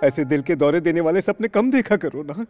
ऐसे दिल के दौरे देने वाले सपने कम देखा करो ना।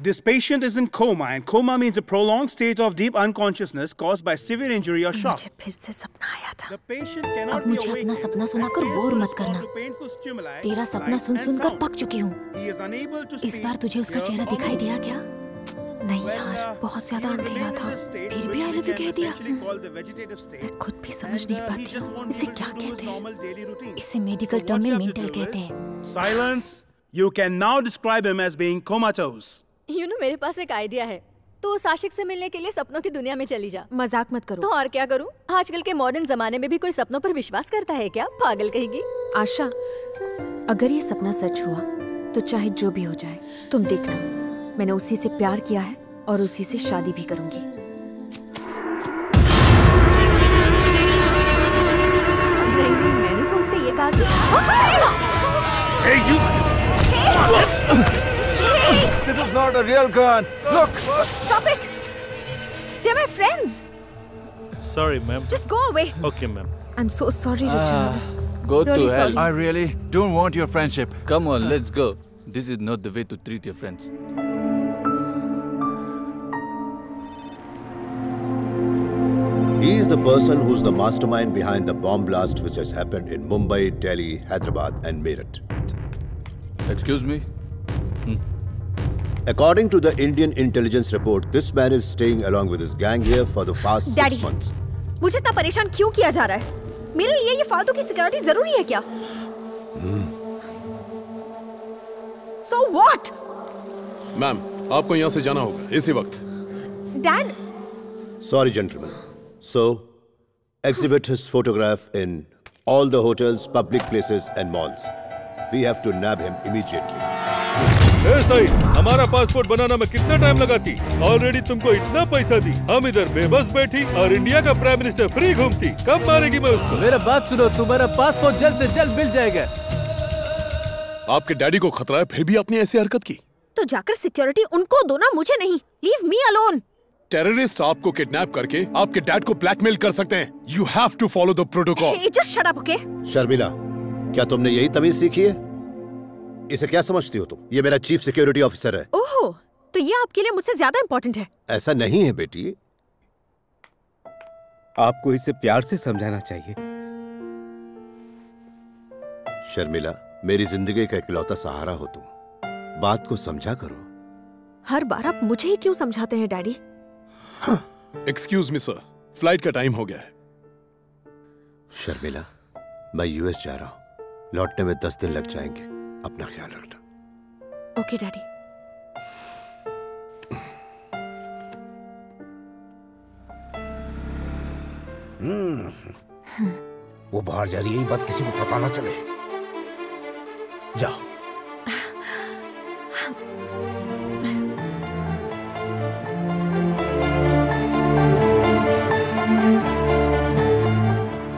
This patient is in coma, and coma means a prolonged state of deep unconsciousness caused by severe injury or shock. मुझे फिर से सपना आया था। अब मुझे अपना सपना सुनाकर बोर मत करना। तेरा सपना सुन सुनकर पक चुकी हूँ। इस बार तुझे उसका चेहरा दिखाई दिया क्या? नहीं यार, बहुत ज्यादा अंधेरा था। फिर भी आई लव यू कह दिया। मैं खुद भी समझ नहीं पाती हूँ इसे क्या कहते हैं। इसे मेडिकल टर्म में मेंटल कहते हैं। Silence. You can now describe him as being comatose. मेरे पास एक आइडिया है। तो उस आशिक से मिलने के लिए सपनों की दुनिया में चली जा। मजाक मत करो। तो और क्या करूं? आजकल के मॉडर्न जमाने में भी कोई सपनों पर विश्वास करता है क्या? पागल कहेगी। आशा, अगर ये सपना सच हुआ तो चाहे जो भी हो जाए, तुम देखना, मैंने उसी से प्यार किया है और उसी से शादी भी करूंगी। नहीं, मैंने तो उससे ये कहा कि This is not a real gun. Look! Stop it! They're my friends. Sorry, ma'am. Just go away. Okay, ma'am. I'm so sorry, Richard. Go Really to hell. sorry. I really don't want your friendship. Come on, let's go. This is not the way to treat your friends. He is the person who's the mastermind behind the bomb blast which has happened in Mumbai, Delhi, Hyderabad and Meerut. Excuse me? According to the Indian intelligence report, this man is staying along with his gang here for the past Daddy, 6 months. मुझे इतना परेशान क्यों किया जा रहा है? मेरे लिए ये फालतू की सिक्योरिटी जरूरी है क्या? So what? मैम, आपको यहाँ से जाना होगा इसी वक्त। Dad? Sorry, gentlemen. So, exhibit his photograph in all the hotels, public places and malls. We have to nab him immediately. सही, हमारा पासपोर्ट बनाना में कितना टाइम लगाती? ऑलरेडी तुमको इतना पैसा दी, हम इधर बेबस बैठी और इंडिया का प्राइम मिनिस्टर फ्री घूमती। कब मारेगी मैं उसको? मेरा बात सुनो, तुम्हारा पासपोर्ट जल्द से जल्द मिल जाएगा। आपके डैडी को खतरा है, फिर भी आपने ऐसी हरकत की। तो जाकर सिक्योरिटी उनको दो ना, मुझे नहीं। Leave me alone. टेररिस्ट आपको किडनैप करके आपके डैड को ब्लैकमेल कर सकते हैं। You have to follow the protocol. Hey, just shut up, okay? Sharmila, क्या तुमने यही तमीज सीखी है? इसे क्या समझती हो तुम? ये मेरा चीफ सिक्योरिटी ऑफिसर है। ओह, तो ये आपके लिए मुझसे ज्यादा इम्पोर्टेंट है। ऐसा नहीं है बेटी। आपको इसे प्यार से समझाना चाहिए। शर्मिला, मेरी जिंदगी का इकलौता सहारा हो तुम। बात को समझा करो। हर बार आप मुझे ही क्यों समझाते हैं daddy? Excuse me sir, flight का टाइम हो गया है। शर्मिला, मैं यूएस जा रहा हूँ। लौटने में 10 दिन लग जाएंगे। अपना ख्याल रखना। Okay daddy. वो बाहर जा रही है, ये बात किसी को पता ना चले। जाओ।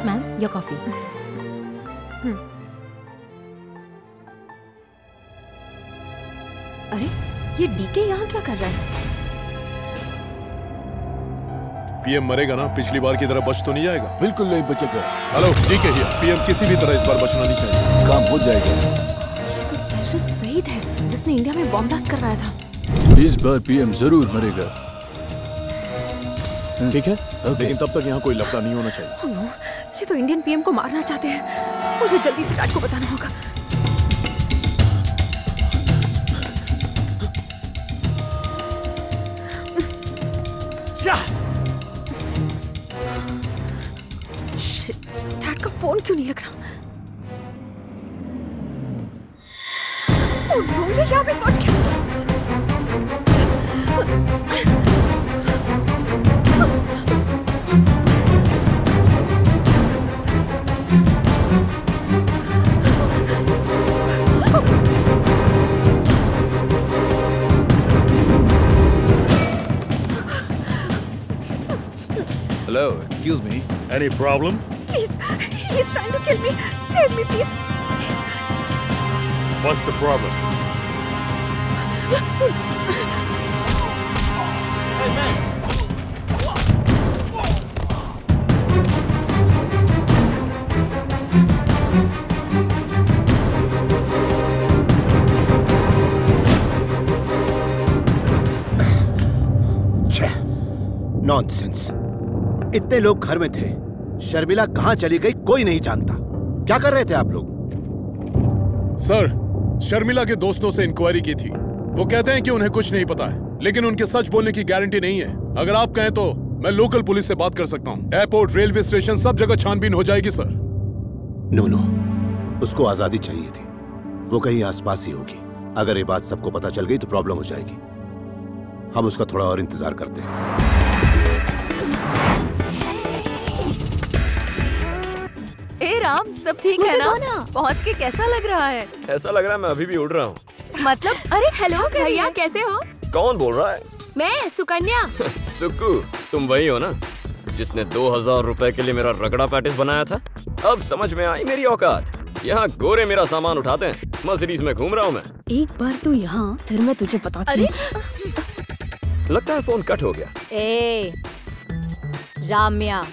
Ma'am, your coffee. अरे, ये डीके यहाँ क्या कर रहा है? पीएम मरेगा ना, पिछली बार की तरह बच तो नहीं जाएगा? बिल्कुल नहीं बचेगा। हेलो, ठीक है हियर। पीएम किसी भी तरह इस बार बचना नहीं चाहिए। काम हो जाएगा। ये तो टेररिस्ट सईद है, जिसने इंडिया में बॉम्ब ब्लास्ट करवाया था। इस बार पीएम जरूर मरेगा। ठीक है, लेकिन तब तक यहाँ कोई लफड़ा नहीं होना चाहिए। Oh no, ये तो इंडियन पीएम को मारना चाहते हैं। मुझे जल्दी से डैड को बताना होगा। डैड का फोन क्यों नहीं लग रहा? ओह नो, ये यहाँ पे पहुंच गया। Hello, excuse me. Any problem? Please, he's trying to kill me. Save me, please. Please. What's the problem? Hey man. Nonsense. इतने लोग घर में थे, शर्मिला कहां चली गई कोई नहीं जानता। क्या कर रहे थे आप लोग? सर, शर्मिला के दोस्तों से इंक्वायरी की थी। वो कहते हैं कि उन्हें कुछ नहीं पता है, लेकिन उनके सच बोलने की गारंटी नहीं है। अगर आप कहें तो मैं लोकल पुलिस से बात कर सकता हूँ। एयरपोर्ट, रेलवे स्टेशन, सब जगह छानबीन हो जाएगी सर। नो, उसको आजादी चाहिए थी। वो कहीं आसपास ही होगी। अगर ये बात सबको पता चल गई तो प्रॉब्लम हो जाएगी। हम उसका थोड़ा और इंतजार करते हैं। ए राम, सब ठीक है ना? पहुंच के कैसा लग रहा है? ऐसा लग रहा है मैं अभी भी उड़ रहा हूँ। मतलब? अरे हेलो भैया, कैसे हो? कौन बोल रहा है? मैं सुकन्या। सुक्कू, तुम वही हो ना जिसने 2000 रुपए के लिए मेरा रगड़ा पैटिस बनाया था? अब समझ में आई मेरी औकात। यहाँ गोरे मेरा सामान उठाते हैं, मर्सिडीज में घूम रहा हूँ मैं। एक बार तो यहाँ, फिर मैं तुझे बताती हूँ। लगता है फोन कट हो गया। ए, राम्या,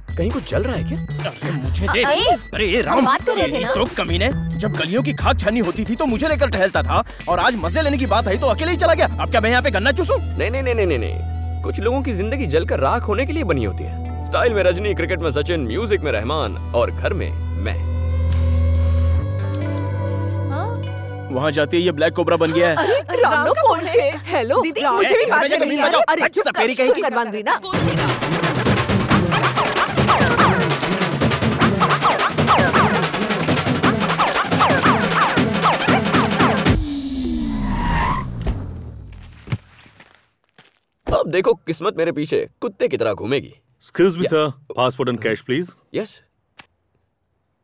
कहीं कुछ चल रहा है क्या? अरे मुझे दे। अरे ये हम बात कर रहे थे ना? तो कमीने, जब गलियों की खाक छानी होती थी तो मुझे लेकर टहलता था, और आज मजे लेने की बात आई तो अकेले ही चला गया। अब क्या मैं यहाँ पे गन्ना चूसूं? नहीं नहीं नहीं नहीं नहीं, कुछ लोगों की जिंदगी जलकर राख होने के लिए बनी होती है। स्टाइल में रजनी, क्रिकेट में सचिन, म्यूजिक में रहमान और घर में मैं। वहाँ जाती है ये ब्लैक कोबरा बन गया है। अरे राम का फोन है। हेलो दीदी, मुझे भी बात करनी है। अरे चुप सपेरी कहीं की। कर बांद्रीना। अब देखो किस्मत मेरे पीछे कुत्ते की तरह घूमेगी। Excuse me, sir. Passport and cash, please. Yes.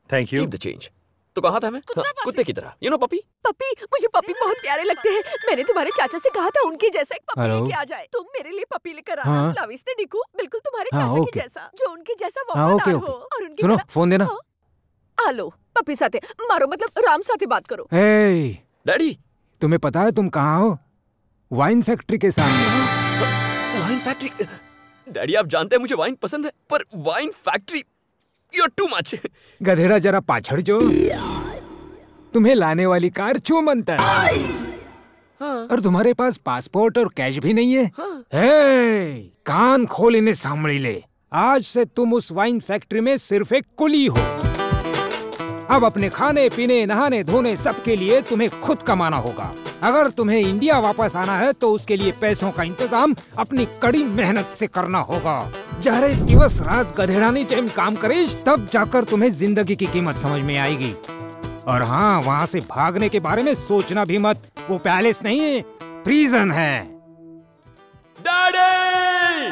Thank you. Keep the change. तो कहा था मैं? हाँ, कुत्ते की तरह। You know puppy? पपी, मुझे पपी बहुत प्यारे लगते हैं। मैंने तुम्हारे चाचा से कहा था उनके जैसा एक पपी लेके आ जाए। तुम मेरे लिए पपी लेकर आना। हाँ। लाविस ने डिकू, बिल्कुल तुम्हारे हाँ, चाचा ओके। के जैसा, जो उनके जैसा हाँ, वफादार ओके, हो। ओके। और उनकी सुनो, तरह- फोन देना। हाँ। आलो, पपी साथे मारो, मतलब राम साथे बात करो। हे, डैडी, तुम्हें पता है तुम कहाँ हो? वाइन फैक्ट्री के सामने। Wine factory? डैडी आप जानते हैं मुझे वाइन पसंद है, पर wine factory, you are too much. गधेड़ा जरा पाछड़ जो। तुम्हें लाने वाली कार चूमंतर। और तुम्हारे पास पासपोर्ट और कैश भी नहीं है। हे, कान खोल इन्हें सांभળી ले। आज से तुम उस वाइन फैक्ट्री में सिर्फ एक कुली हो। अब अपने खाने पीने, नहाने धोने सबके लिए तुम्हें खुद कमाना होगा। अगर तुम्हें इंडिया वापस आना है तो उसके लिए पैसों का इंतजाम अपनी कड़ी मेहनत से करना होगा। जहरे दिवस रात गधेड़ानी जेम काम करीश, तब जाकर तुम्हें जिंदगी की कीमत समझ में आएगी। और हाँ, वहाँ से भागने के बारे में सोचना भी मत। वो पैलेस नहीं है, प्रिजन है। डैडी!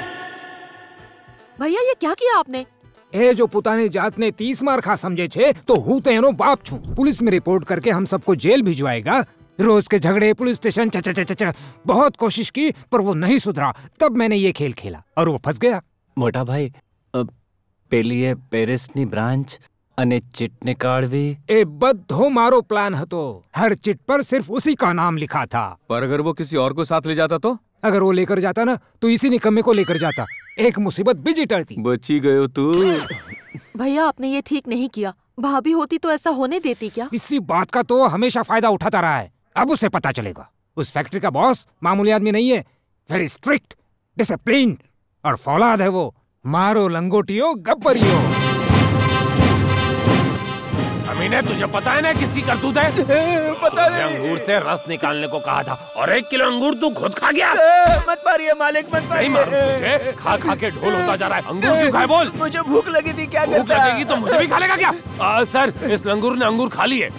भैया ये क्या किया आपने? ए जो पुताने जात ने 30 मार खा समझे छे तो हूँ तेनो बाप छू। पुलिस में रिपोर्ट करके हम सबको जेल भिजवाएगा। रोज के झगड़े, पुलिस स्टेशन, च बहुत कोशिश की पर वो नहीं सुधरा। तब मैंने ये खेल खेला और वो फंस गया। मोटा भाई, पेलिए पेरिसनी ब्रांच अने चिटने काढ़वी। ए बद्धो मारो प्लान हतो। हर चिट पर सिर्फ उसी का नाम लिखा था। पर अगर वो किसी और को साथ ले जाता तो? अगर वो लेकर जाता ना तो इसी निकम्मे को लेकर जाता। एक मुसीबत बिजी टरती। बची गयो तू। भैया आपने ये ठीक नहीं किया। भाभी होती तो ऐसा होने देती क्या? इसी बात का तो हमेशा फायदा उठाता रहा है। अब उसे पता चलेगा। उस फैक्ट्री का बॉस मामूली आदमी नहीं है। वेरी स्ट्रिक्ट, डिसिप्लिन और फौलाद है वो। मारो लंगोटियो, गब्बरियो। अमीने, तुझे पता है ना किसकी करतूत है? पता नहीं। अंगूर से रस निकालने को कहा था और 1 किलो अंगूर तू खुद खा गया। मत मारिए मालिक, मत मारिए। नहीं मारूं तुझे, खा खा के ढोल होता जा रहा है। अंगूर क्यों खाए बोल? मुझे भूख लगी थी, क्या भूख लगेगी तो मुझे भी खा लेगा क्या? सर, इस लंगूर ने अंगूर खा लिए।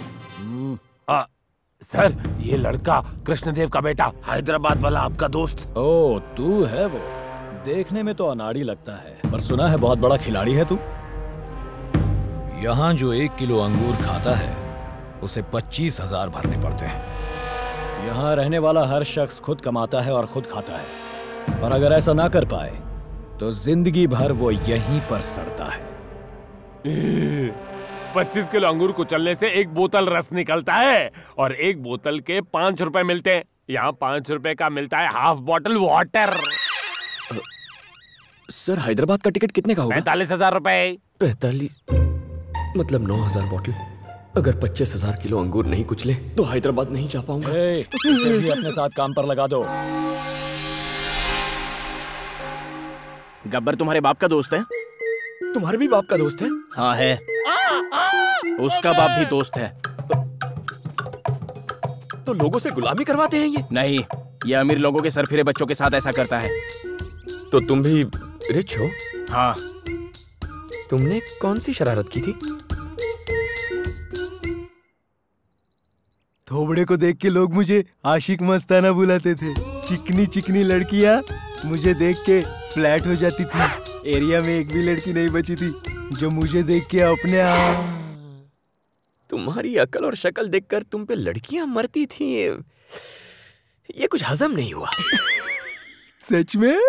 सर, ये लड़का कृष्णदेव का बेटा, हैदराबाद वाला आपका दोस्त। ओ, तू है वो। देखने में तो अनाड़ी लगता है, पर सुना है बहुत बड़ा खिलाड़ी है तू। यहाँ जो 1 किलो अंगूर खाता है उसे 25,000 भरने पड़ते हैं। यहाँ रहने वाला हर शख्स खुद कमाता है और खुद खाता है, पर अगर ऐसा ना कर पाए तो जिंदगी भर वो यहीं पर सड़ता है। 25 किलो अंगूर कुचलने से 1 बोतल रस निकलता है और 1 बोतल के 5 रुपए मिलते हैं। यहाँ 5 रुपए का मिलता है half bottle water. Sir, Hyderabad का टिकट कितने का होगा? 45,000 रुपए। 45 मतलब 9,000 बॉटल। अगर 25,000 किलो अंगूर नहीं कुचले तो हैदराबाद नहीं जा पाऊंगा। इसे भी अपने साथ काम पर लगा दो। गब्बर तुम्हारे बाप का दोस्त है? तुम्हारे भी बाप का दोस्त है? हाँ है। उसका बाप भी दोस्त है। तो लोगों से गुलामी करवाते हैं ये? नहीं, ये अमीर लोगों के सरफिरे बच्चों के साथ ऐसा करता है। तो तुम भी रिच हो? हाँ। तुमने कौन सी शरारत की थी? थोबड़े को देख के लोग मुझे आशिक मस्ताना बुलाते थे। चिकनी चिकनी लड़कियां मुझे देख के फ्लैट हो जाती थी। एरिया में एक भी लड़की नहीं बची थी जो मुझे देख के अपने आप। तुम्हारी अकल और शक्ल देखकर तुम पे लड़कियां मरती थी, ये कुछ हजम नहीं हुआ। सच में?